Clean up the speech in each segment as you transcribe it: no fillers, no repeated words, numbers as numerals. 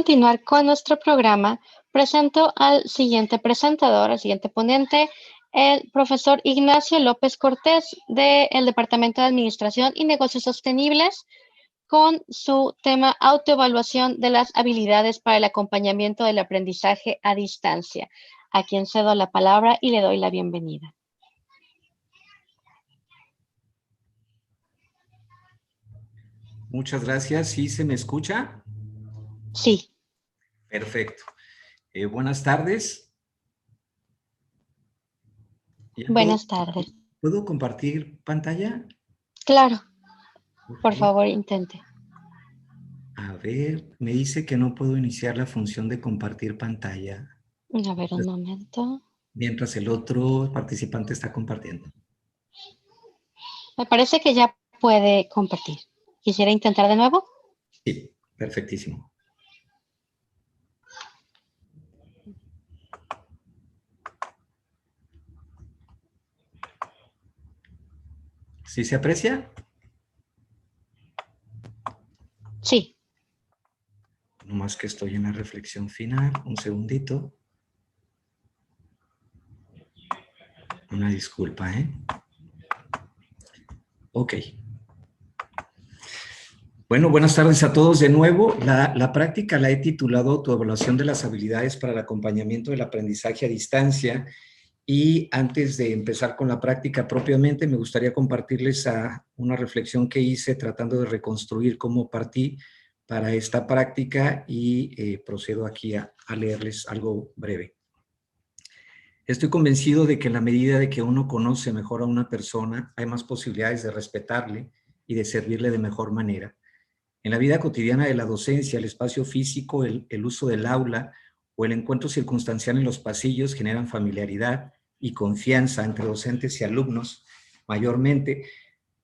continuar con nuestro programa, presento al siguiente presentador, al siguiente ponente, el profesor Ignacio López Cortés del Departamento de Administración y Negocios Sostenibles con su tema autoevaluación de las habilidades para el acompañamiento del aprendizaje a distancia, a quien cedo la palabra y le doy la bienvenida. Muchas gracias. ¿Sí se me escucha? Sí. Perfecto. Buenas tardes. Buenas tardes. ¿Puedo compartir pantalla? Claro. Okay. Por favor, intente. A ver, me dice que no puedo iniciar la función de compartir pantalla. A ver, un momento. Mientras el otro participante está compartiendo. Me parece que ya puede compartir. ¿Quisiera intentar de nuevo? Sí, perfectísimo. ¿Sí se aprecia? Sí. No más que estoy en la reflexión final. Un segundito. Una disculpa, ¿eh? Ok. Bueno, buenas tardes a todos de nuevo. La práctica la he titulado Autoevaluación de las habilidades para el acompañamiento del aprendizaje a distancia. Y antes de empezar con la práctica propiamente, me gustaría compartirles una reflexión que hice tratando de reconstruir cómo partí para esta práctica y procedo aquí a leerles algo breve. Estoy convencido de que en la medida de que uno conoce mejor a una persona, hay más posibilidades de respetarle y de servirle de mejor manera. En la vida cotidiana de la docencia, el espacio físico, el uso del aula o el encuentro circunstancial en los pasillos generan familiaridad y confianza entre docentes y alumnos, mayormente,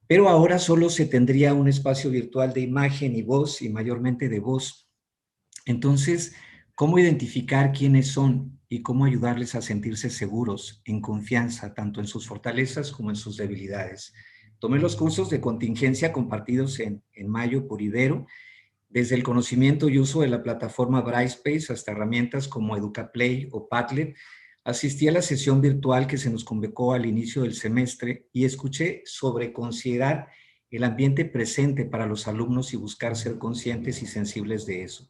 pero ahora solo se tendría un espacio virtual de imagen y voz, y mayormente de voz. Entonces, ¿cómo identificar quiénes son y cómo ayudarles a sentirse seguros, en confianza, tanto en sus fortalezas como en sus debilidades? Tomé los cursos de contingencia compartidos en mayo por Ibero, desde el conocimiento y uso de la plataforma Brightspace hasta herramientas como EducaPlay o Padlet. Asistí a la sesión virtual que se nos convocó al inicio del semestre y escuché sobre considerar el ambiente presente para los alumnos y buscar ser conscientes y sensibles de eso.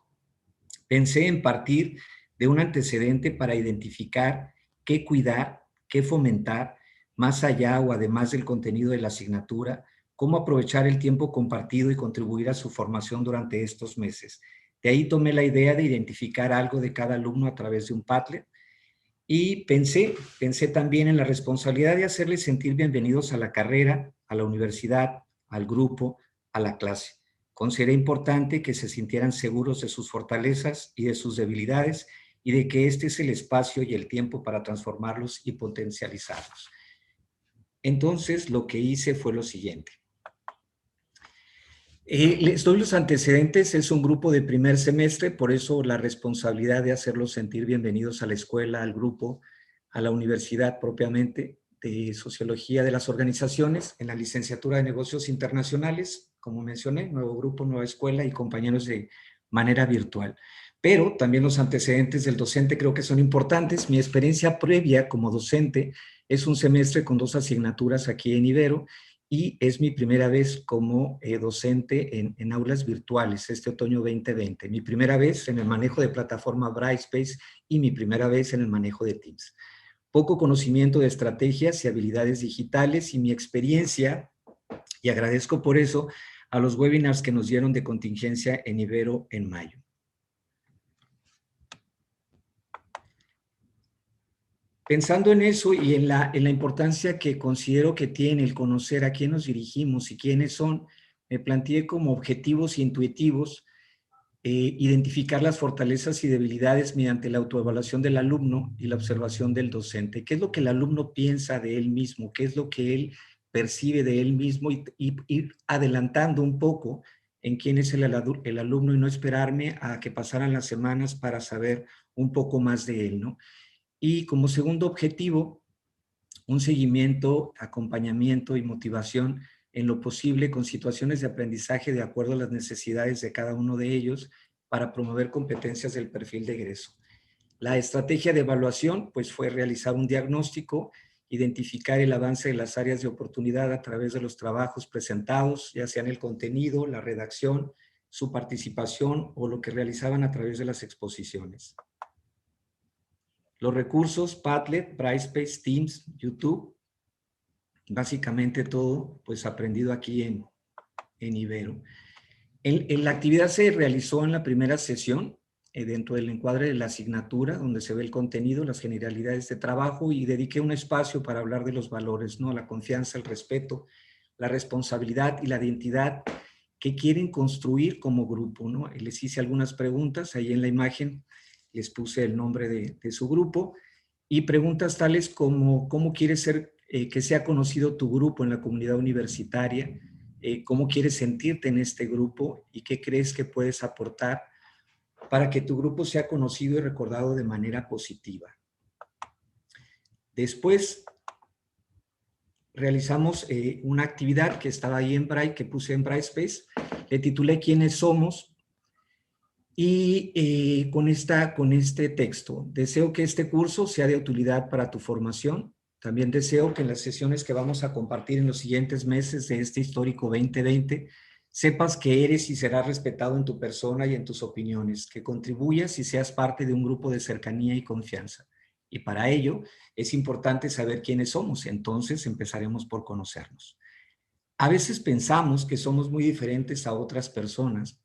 Pensé en partir de un antecedente para identificar qué cuidar, qué fomentar, más allá o además del contenido de la asignatura, cómo aprovechar el tiempo compartido y contribuir a su formación durante estos meses. De ahí tomé la idea de identificar algo de cada alumno a través de un Padlet y pensé también en la responsabilidad de hacerles sentir bienvenidos a la carrera, a la universidad, al grupo, a la clase. Consideré importante que se sintieran seguros de sus fortalezas y de sus debilidades y de que este es el espacio y el tiempo para transformarlos y potencializarlos. Entonces, lo que hice fue lo siguiente. Les doy los antecedentes, es un grupo de primer semestre, por eso la responsabilidad de hacerlos sentir bienvenidos a la escuela, al grupo, a la universidad propiamente, de Sociología de las Organizaciones, en la licenciatura de Negocios Internacionales, como mencioné, nuevo grupo, nueva escuela y compañeros de manera virtual. Pero también los antecedentes del docente creo que son importantes. Mi experiencia previa como docente es un semestre con 2 asignaturas aquí en Ibero, y es mi primera vez como docente en aulas virtuales este otoño 2020. Mi primera vez en el manejo de plataforma Brightspace y mi primera vez en el manejo de Teams. Poco conocimiento de estrategias y habilidades digitales y mi experiencia, y agradezco por eso a los webinars que nos dieron de contingencia en Ibero en mayo. Pensando en eso y en la importancia que considero que tiene el conocer a quién nos dirigimos y quiénes son, me planteé como objetivos intuitivos identificar las fortalezas y debilidades mediante la autoevaluación del alumno y la observación del docente. ¿Qué es lo que el alumno piensa de él mismo? ¿Qué es lo que él percibe de él mismo? Y ir adelantando un poco en quién es el alumno y no esperarme a que pasaran las semanas para saber un poco más de él, ¿no? Y como segundo objetivo, un seguimiento, acompañamiento y motivación en lo posible con situaciones de aprendizaje de acuerdo a las necesidades de cada uno de ellos para promover competencias del perfil de egreso. La estrategia de evaluación pues, fue realizar un diagnóstico, identificar el avance de las áreas de oportunidad a través de los trabajos presentados, ya sean el contenido, la redacción, su participación o lo que realizaban a través de las exposiciones. Los recursos, Padlet, Brightspace, Teams, YouTube, básicamente todo pues aprendido aquí en Ibero. La actividad se realizó en la primera sesión, dentro del encuadre de la asignatura, donde se ve el contenido, las generalidades de trabajo, y dediqué un espacio para hablar de los valores, ¿no? La confianza, el respeto, la responsabilidad y la identidad que quieren construir como grupo, ¿no? Les hice algunas preguntas, ahí en la imagen les puse el nombre de su grupo, y preguntas tales como ¿cómo quieres que sea conocido tu grupo en la comunidad universitaria? ¿Cómo quieres sentirte en este grupo? ¿Y qué crees que puedes aportar para que tu grupo sea conocido y recordado de manera positiva? Después realizamos una actividad que estaba ahí en Bright, que puse en Brightspace, le titulé ¿Quiénes somos? Y con este texto: deseo que este curso sea de utilidad para tu formación. También deseo que en las sesiones que vamos a compartir en los siguientes meses de este histórico 2020, sepas que eres y serás respetado en tu persona y en tus opiniones, que contribuyas y seas parte de un grupo de cercanía y confianza. Y para ello es importante saber quiénes somos, entonces empezaremos por conocernos. A veces pensamos que somos muy diferentes a otras personas,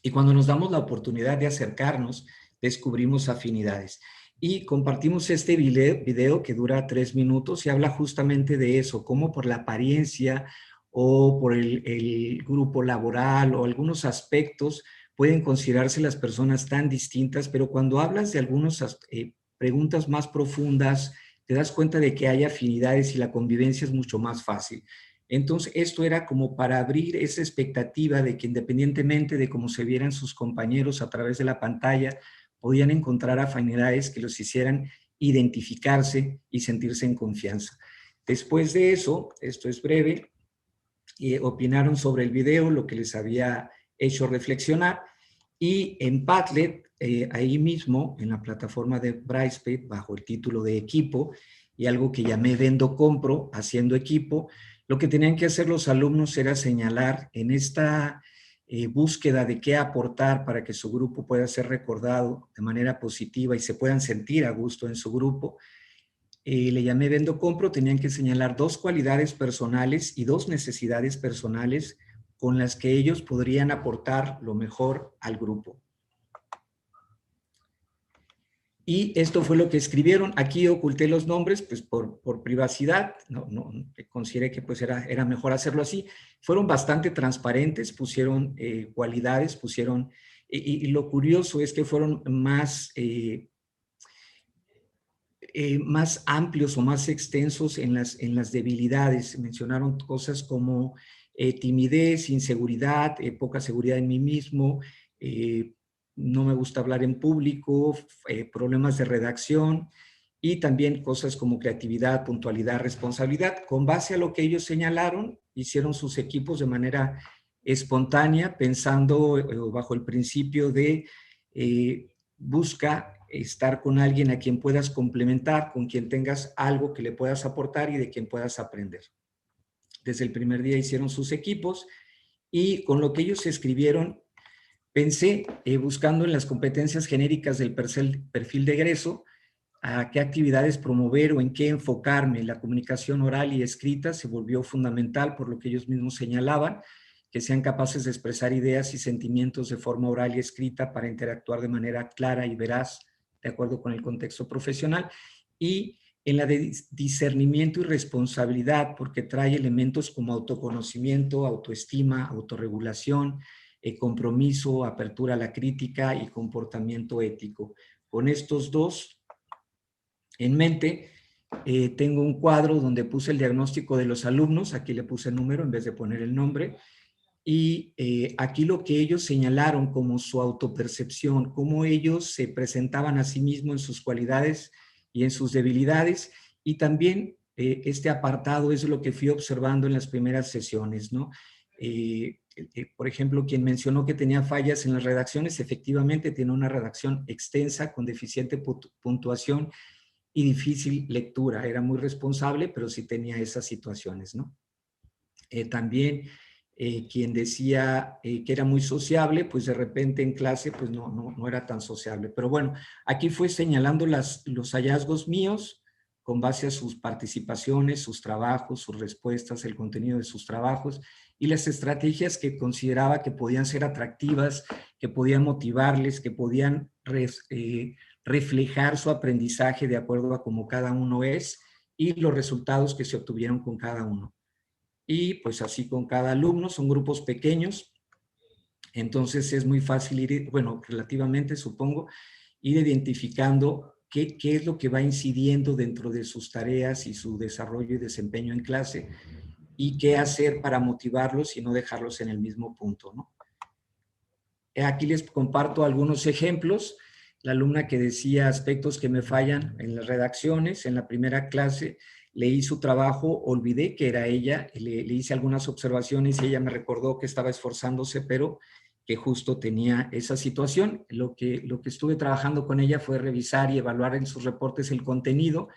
y cuando nos damos la oportunidad de acercarnos, descubrimos afinidades. Y compartimos este video que dura 3 minutos y habla justamente de eso, cómo por la apariencia o por el grupo laboral o algunos aspectos pueden considerarse las personas tan distintas, pero cuando hablas de algunas preguntas más profundas, te das cuenta de que hay afinidades y la convivencia es mucho más fácil. Entonces, esto era como para abrir esa expectativa de que independientemente de cómo se vieran sus compañeros a través de la pantalla, podían encontrar afinidades que los hicieran identificarse y sentirse en confianza. Después de eso, esto es breve, opinaron sobre el video, lo que les había hecho reflexionar, y en Padlet, ahí mismo, en la plataforma de Brightspace, bajo el título de equipo, y algo que llamé Vendo Compro, haciendo equipo, lo que tenían que hacer los alumnos era señalar en esta búsqueda de qué aportar para que su grupo pueda ser recordado de manera positiva y se puedan sentir a gusto en su grupo. Le llamé Vendo Compro, tenían que señalar 2 cualidades personales y 2 necesidades personales con las que ellos podrían aportar lo mejor al grupo. Y esto fue lo que escribieron. Aquí oculté los nombres pues por privacidad, no consideré que pues era mejor hacerlo así. Fueron bastante transparentes, pusieron cualidades, pusieron, y lo curioso es que fueron más amplios o más extensos en las debilidades. Mencionaron cosas como timidez, inseguridad, poca seguridad en mí mismo, no me gusta hablar en público, problemas de redacción, y también cosas como creatividad, puntualidad, responsabilidad. Con base a lo que ellos señalaron, hicieron sus equipos de manera espontánea, pensando bajo el principio de busca estar con alguien a quien puedas complementar, con quien tengas algo que le puedas aportar y de quien puedas aprender. Desde el primer día hicieron sus equipos, y con lo que ellos escribieron, pensé, buscando en las competencias genéricas del perfil de egreso, a qué actividades promover o en qué enfocarme. La comunicación oral y escrita se volvió fundamental, por lo que ellos mismos señalaban, que sean capaces de expresar ideas y sentimientos de forma oral y escrita para interactuar de manera clara y veraz, de acuerdo con el contexto profesional, y en la de discernimiento y responsabilidad, porque trae elementos como autoconocimiento, autoestima, autorregulación, compromiso, apertura a la crítica y comportamiento ético. Con estos 2 en mente, tengo un cuadro donde puse el diagnóstico de los alumnos, aquí le puse el número en vez de poner el nombre, y aquí lo que ellos señalaron como su autopercepción, cómo ellos se presentaban a sí mismos en sus cualidades y en sus debilidades, y también este apartado es lo que fui observando en las primeras sesiones, ¿no? por ejemplo, quien mencionó que tenía fallas en las redacciones, efectivamente tiene una redacción extensa con deficiente puntuación y difícil lectura. Era muy responsable, pero sí tenía esas situaciones, ¿no? También quien decía que era muy sociable, pues de repente en clase pues no era tan sociable. Pero bueno, aquí fue señalando los hallazgos míos con base a sus participaciones, sus trabajos, sus respuestas, el contenido de sus trabajos y las estrategias que consideraba que podían ser atractivas, que podían motivarles, que podían reflejar su aprendizaje de acuerdo a cómo cada uno es y los resultados que se obtuvieron con cada uno. Y pues así con cada alumno, son grupos pequeños, entonces es muy fácil ir, bueno, relativamente supongo, ir identificando qué es lo que va incidiendo dentro de sus tareas y su desarrollo y desempeño en clase y qué hacer para motivarlos y no dejarlos en el mismo punto, ¿no? Aquí les comparto algunos ejemplos. La alumna que decía aspectos que me fallan en las redacciones, en la primera clase leí su trabajo, olvidé que era ella, le hice algunas observaciones y ella me recordó que estaba esforzándose, pero que justo tenía esa situación. Lo que estuve trabajando con ella fue revisar y evaluar en sus reportes el contenido,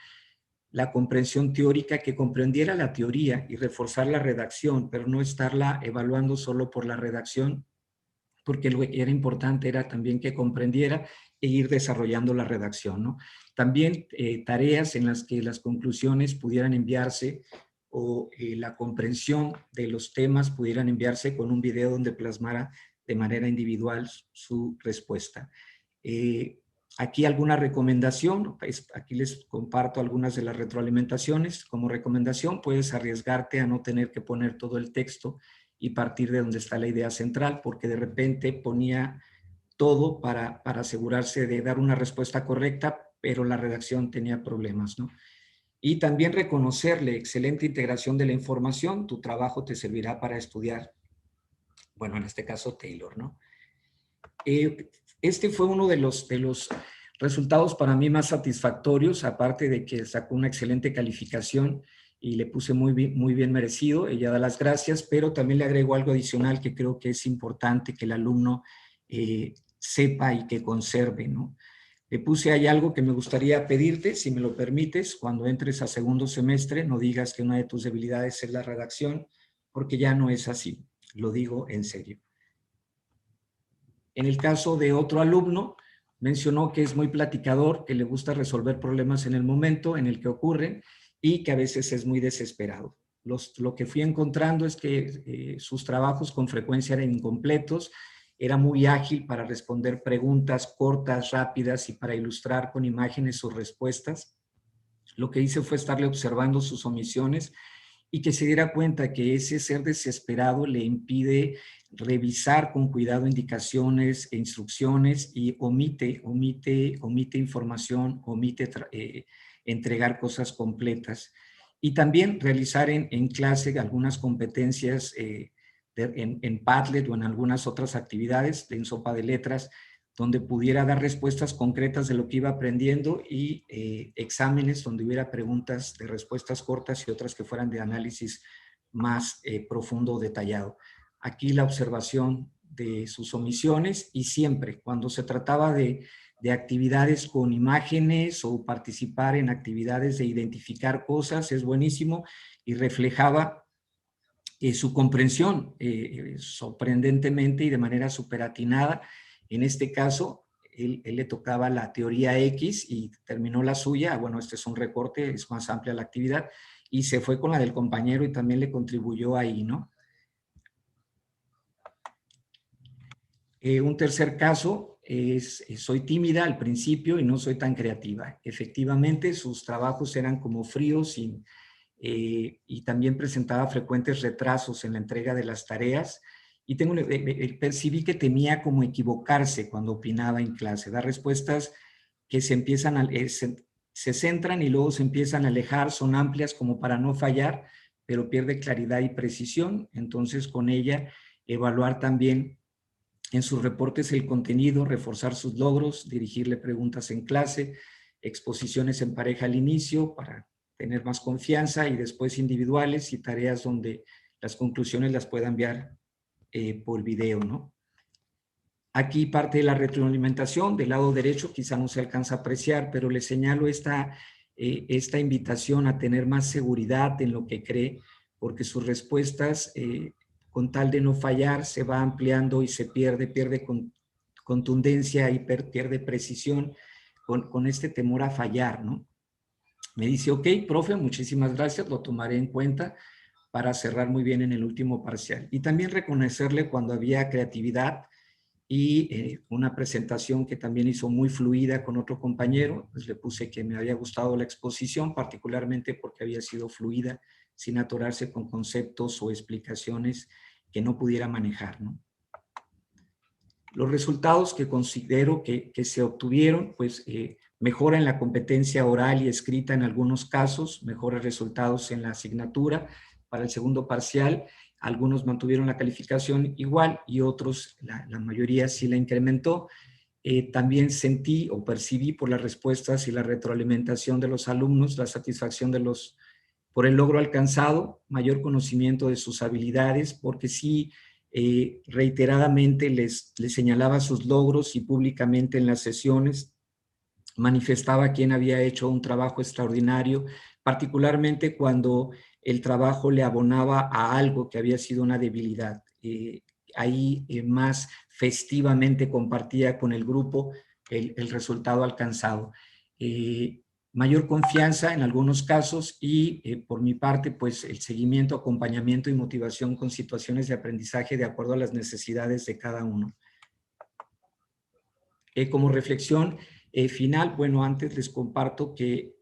la comprensión teórica, que comprendiera la teoría y reforzar la redacción, pero no estarla evaluando solo por la redacción, porque lo que era importante era también que comprendiera e ir desarrollando la redacción, ¿no? También tareas en las que las conclusiones pudieran enviarse o la comprensión de los temas pudieran enviarse con un video donde plasmara de manera individual su respuesta. Aquí alguna recomendación, aquí les comparto algunas de las retroalimentaciones. Como recomendación, puedes arriesgarte a no tener que poner todo el texto y partir de donde está la idea central, porque de repente ponía todo para asegurarse de dar una respuesta correcta, pero la redacción tenía problemas, ¿no? Y también reconocerle excelente integración de la información, tu trabajo te servirá para estudiar, bueno, en este caso Taylor, ¿no? Este fue uno de los resultados para mí más satisfactorios, aparte de que sacó una excelente calificación y le puse muy bien merecido. Ella da las gracias, pero también le agrego algo adicional que creo que es importante que el alumno sepa y que conserve, ¿no? Le puse ahí algo que me gustaría pedirte, si me lo permites, cuando entres a segundo semestre, no digas que una de tus debilidades es la redacción, porque ya no es así, lo digo en serio. En el caso de otro alumno, mencionó que es muy platicador, que le gusta resolver problemas en el momento en el que ocurren y que a veces es muy desesperado. Lo que fui encontrando es que sus trabajos con frecuencia eran incompletos, era muy ágil para responder preguntas cortas, rápidas y para ilustrar con imágenes sus respuestas. Lo que hice fue estarle observando sus omisiones y que se diera cuenta que ese ser desesperado le impide revisar con cuidado indicaciones e instrucciones y omite información, omite entregar cosas completas. Y también realizar en clase algunas competencias en Padlet o en algunas otras actividades en sopa de letras, donde pudiera dar respuestas concretas de lo que iba aprendiendo y exámenes donde hubiera preguntas de respuestas cortas y otras que fueran de análisis más profundo o detallado. Aquí la observación de sus omisiones y siempre cuando se trataba de actividades con imágenes o participar en actividades de identificar cosas, es buenísimo y reflejaba su comprensión sorprendentemente y de manera superatinada. En este caso, él le tocaba la teoría X y terminó la suya. Bueno, este es un recorte, es más amplia la actividad, y se fue con la del compañero y también le contribuyó ahí, ¿no? Un tercer caso es, soy tímida al principio y no soy tan creativa. Efectivamente, sus trabajos eran como fríos y también presentaba frecuentes retrasos en la entrega de las tareas y percibí que temía como equivocarse cuando opinaba en clase, dar respuestas que se centran y luego se empiezan a alejar, son amplias como para no fallar, pero pierde claridad y precisión. Entonces con ella evaluar también en sus reportes el contenido, reforzar sus logros, dirigirle preguntas en clase, exposiciones en pareja al inicio para tener más confianza y después individuales y tareas donde las conclusiones las pueda enviar por video, ¿no? Aquí parte de la retroalimentación, del lado derecho quizá no se alcanza a apreciar, pero le señalo esta invitación a tener más seguridad en lo que cree, porque sus respuestas, con tal de no fallar, se va ampliando y se pierde contundencia y pierde precisión con este temor a fallar, ¿no? Me dice, ok, profe, muchísimas gracias, lo tomaré en cuenta para cerrar muy bien en el último parcial. Y también reconocerle cuando había creatividad y una presentación que también hizo muy fluida con otro compañero, pues le puse que me había gustado la exposición, particularmente porque había sido fluida, sin atorarse con conceptos o explicaciones que no pudiera manejar, ¿no? Los resultados que considero que se obtuvieron, pues mejora en la competencia oral y escrita en algunos casos, mejores resultados en la asignatura. Para el segundo parcial, algunos mantuvieron la calificación igual y otros, la mayoría sí la incrementó. También sentí o percibí por las respuestas y la retroalimentación de los alumnos la satisfacción por el logro alcanzado, mayor conocimiento de sus habilidades, porque sí, reiteradamente les señalaba sus logros y públicamente en las sesiones manifestaba quién había hecho un trabajo extraordinario, particularmente cuando el trabajo le abonaba a algo que había sido una debilidad. Ahí más festivamente compartía con el grupo el resultado alcanzado. Mayor confianza en algunos casos y por mi parte, pues el seguimiento, acompañamiento y motivación con situaciones de aprendizaje de acuerdo a las necesidades de cada uno. Como reflexión final, bueno, antes les comparto que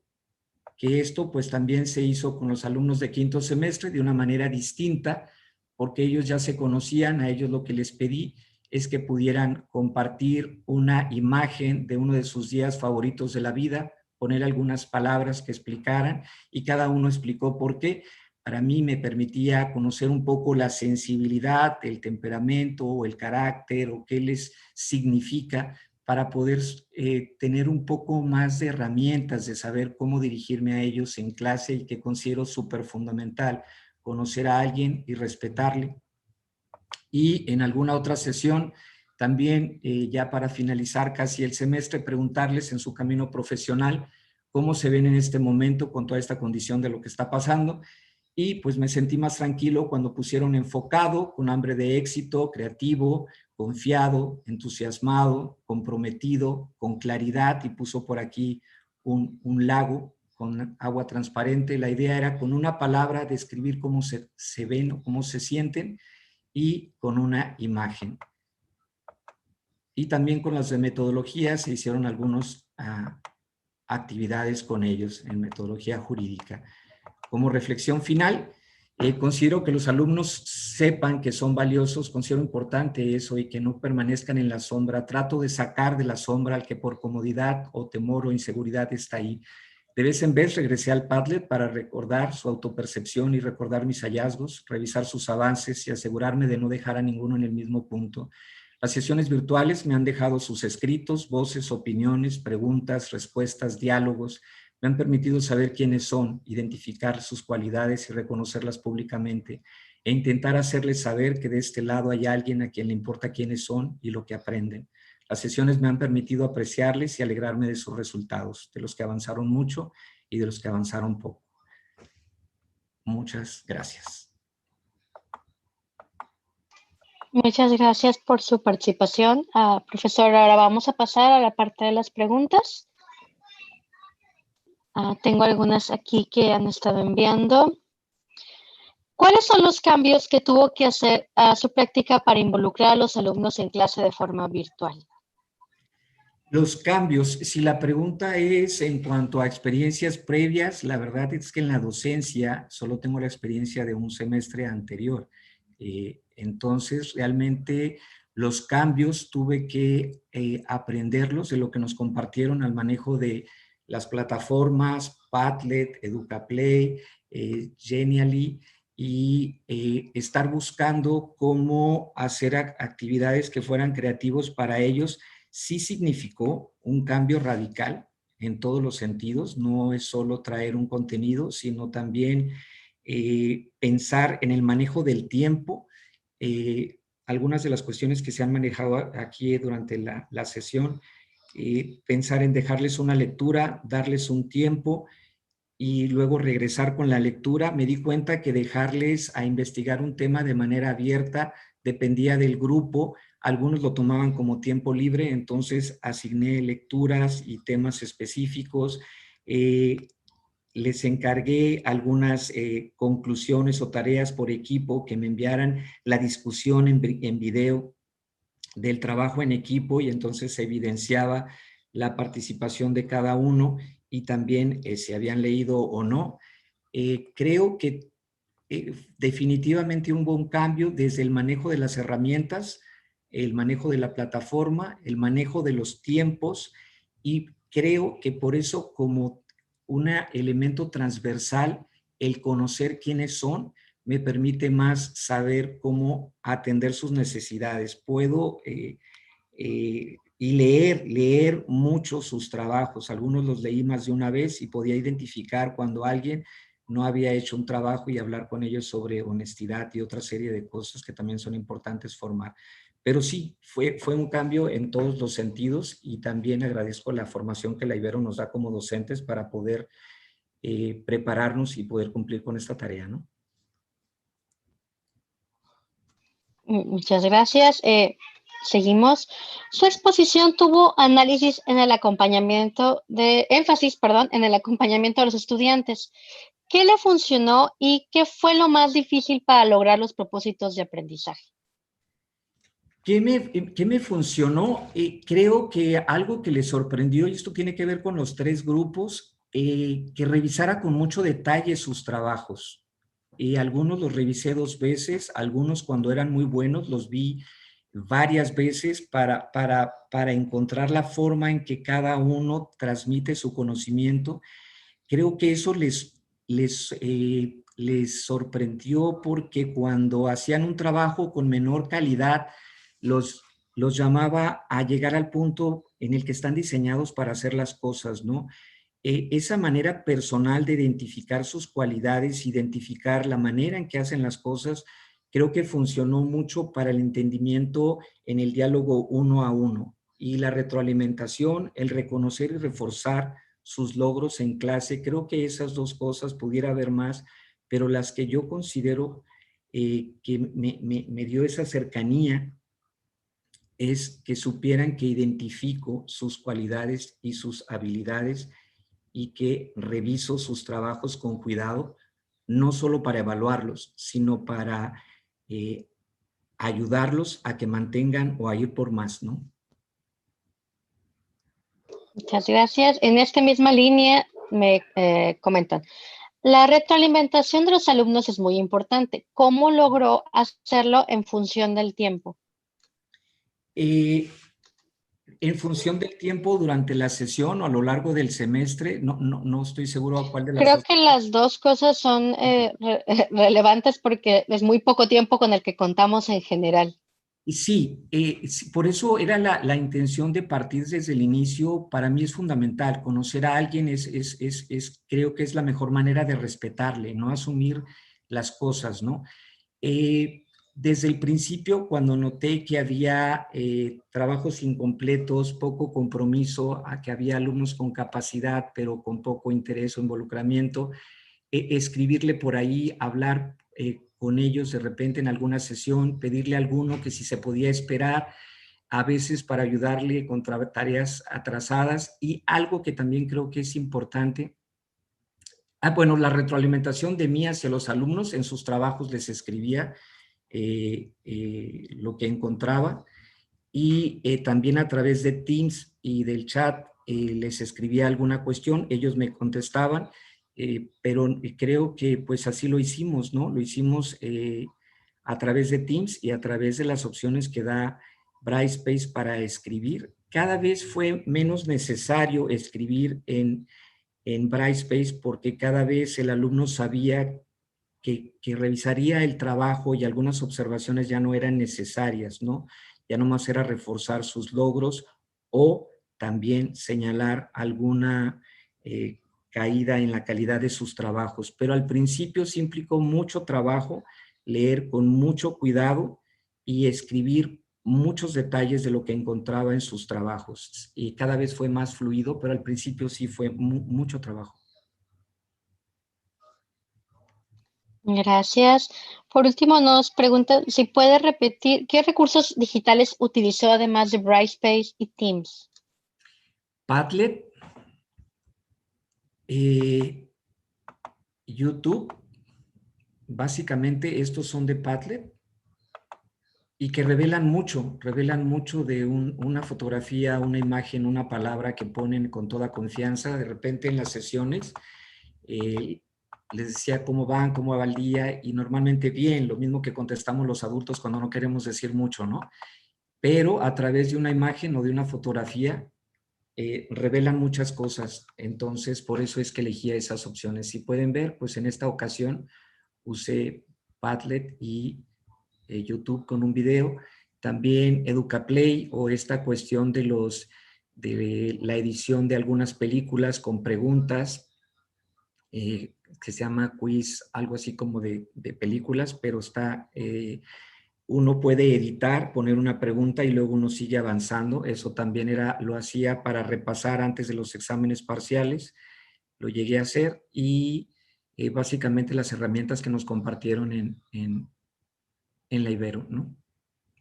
esto pues también se hizo con los alumnos de quinto semestre de una manera distinta, porque ellos ya se conocían. A ellos lo que les pedí es que pudieran compartir una imagen de uno de sus días favoritos de la vida, poner algunas palabras que explicaran y cada uno explicó por qué. Para mí me permitía conocer un poco la sensibilidad, el temperamento o el carácter o qué les significa, para poder tener un poco más de herramientas de saber cómo dirigirme a ellos en clase, y que considero súper fundamental conocer a alguien y respetarle. Y en alguna otra sesión, también ya para finalizar casi el semestre, preguntarles en su camino profesional cómo se ven en este momento con toda esta condición de lo que está pasando. Y pues me sentí más tranquilo cuando pusieron enfocado, con hambre de éxito, creativo, confiado, entusiasmado, comprometido, con claridad, y puso por aquí un lago con agua transparente. La idea era con una palabra describir cómo se ven o cómo se sienten, y con una imagen. Y también con las de metodología se hicieron algunas actividades con ellos en metodología jurídica. Como reflexión final, considero que los alumnos sepan que son valiosos, considero importante eso, y que no permanezcan en la sombra. Trato de sacar de la sombra al que por comodidad o temor o inseguridad está ahí. De vez en vez regresé al Padlet para recordar su autopercepción y recordar mis hallazgos, revisar sus avances y asegurarme de no dejar a ninguno en el mismo punto. Las sesiones virtuales me han dejado sus escritos, voces, opiniones, preguntas, respuestas, diálogos. Me han permitido saber quiénes son, identificar sus cualidades y reconocerlas públicamente, e intentar hacerles saber que de este lado hay alguien a quien le importa quiénes son y lo que aprenden. Las sesiones me han permitido apreciarles y alegrarme de sus resultados, de los que avanzaron mucho y de los que avanzaron poco. Muchas gracias. Muchas gracias por su participación. Profesor, ahora vamos a pasar a la parte de las preguntas. Tengo algunas aquí que han estado enviando. ¿Cuáles son los cambios que tuvo que hacer a su práctica para involucrar a los alumnos en clase de forma virtual? Los cambios, si la pregunta es en cuanto a experiencias previas, la verdad es que en la docencia solo tengo la experiencia de un semestre anterior. Entonces, realmente los cambios tuve que aprenderlos de lo que nos compartieron al manejo de las plataformas Padlet, Educaplay, Genially, y estar buscando cómo hacer actividades que fueran creativos para ellos. Sí significó un cambio radical en todos los sentidos. No es solo traer un contenido, sino también pensar en el manejo del tiempo. algunas de las cuestiones que se han manejado aquí durante la sesión, pensar en dejarles una lectura, darles un tiempo y luego regresar con la lectura. Me di cuenta que dejarles a investigar un tema de manera abierta dependía del grupo. Algunos lo tomaban como tiempo libre, entonces asigné lecturas y temas específicos. Les encargué algunas conclusiones o tareas por equipo que me enviaran la discusión en video del trabajo en equipo y entonces se evidenciaba la participación de cada uno y también si habían leído o no. Creo que definitivamente hubo un cambio desde el manejo de las herramientas, el manejo de la plataforma, el manejo de los tiempos y creo que por eso como un elemento transversal, el conocer quiénes son, me permite más saber cómo atender sus necesidades. Puedo y leer mucho sus trabajos. Algunos los leí más de una vez y podía identificar cuando alguien no había hecho un trabajo y hablar con ellos sobre honestidad y otra serie de cosas que también son importantes formar. Pero sí, fue un cambio en todos los sentidos y también agradezco la formación que la Ibero nos da como docentes para poder prepararnos y poder cumplir con esta tarea, ¿no? Muchas gracias. Seguimos. Su exposición tuvo análisis en el acompañamiento de énfasis, perdón, en el acompañamiento de los estudiantes. ¿Qué le funcionó y qué fue lo más difícil para lograr los propósitos de aprendizaje? ¿Qué me funcionó? Creo que algo que le sorprendió, y esto tiene que ver con los tres grupos, que revisara con mucho detalle sus trabajos. Algunos los revisé 2 veces, algunos cuando eran muy buenos los vi varias veces para encontrar la forma en que cada uno transmite su conocimiento. Creo que eso les sorprendió porque cuando hacían un trabajo con menor calidad, los, los llamaba a llegar al punto en el que están diseñados para hacer las cosas, ¿no? Esa manera personal de identificar sus cualidades, identificar la manera en que hacen las cosas, creo que funcionó mucho para el entendimiento en el diálogo uno a uno. Y la retroalimentación, el reconocer y reforzar sus logros en clase, creo que esas dos cosas pudiera haber más, pero las que yo considero que me dio esa cercanía es que supieran que identifico sus cualidades y sus habilidades y que reviso sus trabajos con cuidado, no solo para evaluarlos, sino para ayudarlos a que mantengan o a ir por más, ¿no? Muchas gracias. En esta misma línea me comentan, la retroalimentación de los alumnos es muy importante. ¿Cómo logró hacerlo en función del tiempo? En función del tiempo durante la sesión o a lo largo del semestre, no estoy seguro a cuál de las Creo dos. que las dos cosas son relevantes porque es muy poco tiempo con el que contamos en general. Y sí, sí, por eso era la intención de partir desde el inicio. Para mí es fundamental. Conocer a alguien creo que es la mejor manera de respetarle, no asumir las cosas, ¿no? Desde el principio, cuando noté que había trabajos incompletos, poco compromiso, a que había alumnos con capacidad, pero con poco interés o involucramiento, escribirle por ahí, hablar con ellos de repente en alguna sesión, pedirle a alguno que si se podía esperar, a veces para ayudarle contra tareas atrasadas y algo que también creo que es importante. Bueno, la retroalimentación de mí hacia los alumnos, en sus trabajos les escribía lo que encontraba y también a través de Teams y del chat les escribía alguna cuestión, ellos me contestaban, pero creo que pues así lo hicimos, ¿no? Lo hicimos a través de Teams y a través de las opciones que da Brightspace para escribir. Cada vez fue menos necesario escribir en Brightspace porque cada vez el alumno sabía que revisaría el trabajo y algunas observaciones ya no eran necesarias, ¿no? Ya nomás era reforzar sus logros o también señalar alguna caída en la calidad de sus trabajos. Pero al principio sí implicó mucho trabajo, leer con mucho cuidado y escribir muchos detalles de lo que encontraba en sus trabajos. Y cada vez fue más fluido, pero al principio sí fue mucho trabajo. Gracias. Por último, nos pregunta si puede repetir qué recursos digitales utilizó además de Brightspace y Teams. Padlet, YouTube, básicamente estos son de Padlet y que revelan mucho de una fotografía, una imagen, una palabra que ponen con toda confianza. De repente en las sesiones les decía cómo van, cómo va el día, y normalmente bien, lo mismo que contestamos los adultos cuando no queremos decir mucho, ¿no? Pero a través de una imagen o de una fotografía revelan muchas cosas. Entonces, por eso es que elegía esas opciones. Si pueden ver, pues en esta ocasión usé Padlet y YouTube con un video. También EducaPlay, o esta cuestión de la edición de algunas películas con preguntas, que se llama quiz, algo así como de películas, pero está, uno puede editar, poner una pregunta y luego uno sigue avanzando. Eso también lo hacía para repasar antes de los exámenes parciales. Lo llegué a hacer y básicamente las herramientas que nos compartieron en la Ibero, ¿no?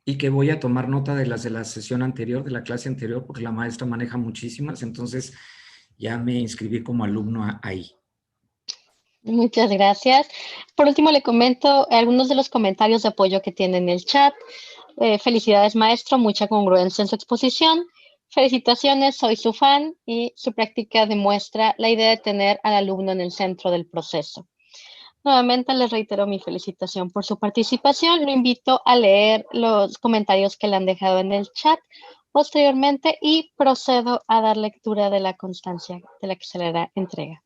Y que voy a tomar nota de las de la sesión anterior, de la clase anterior, porque la maestra maneja muchísimas, entonces ya me inscribí como alumno ahí. Muchas gracias. Por último, le comento algunos de los comentarios de apoyo que tiene en el chat. Felicidades, maestro, mucha congruencia en su exposición. Felicitaciones, soy su fan y su práctica demuestra la idea de tener al alumno en el centro del proceso. Nuevamente les reitero mi felicitación por su participación. Lo invito a leer los comentarios que le han dejado en el chat posteriormente y procedo a dar lectura de la constancia de la que se le hará entrega.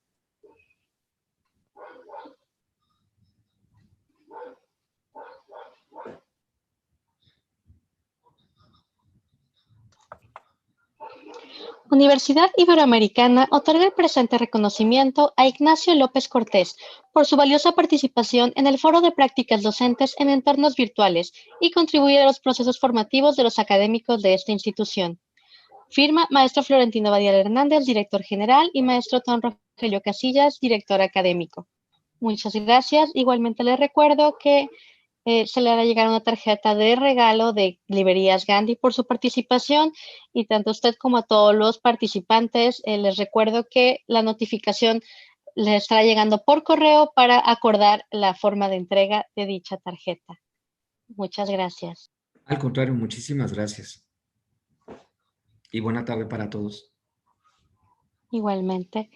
Universidad Iberoamericana otorga el presente reconocimiento a Ignacio López Cortés por su valiosa participación en el Foro de Prácticas Docentes en Entornos Virtuales y contribuir a los procesos formativos de los académicos de esta institución. Firma Maestro Florentino Badial Hernández, Director General, y Maestro Tom Rogelio Casillas, Director Académico. Muchas gracias. Igualmente les recuerdo que se le hará llegar una tarjeta de regalo de Librerías Gandhi por su participación, y tanto a usted como a todos los participantes les recuerdo que la notificación les estará llegando por correo para acordar la forma de entrega de dicha tarjeta. Muchas gracias. Al contrario, muchísimas gracias. Y buena tarde para todos. Igualmente.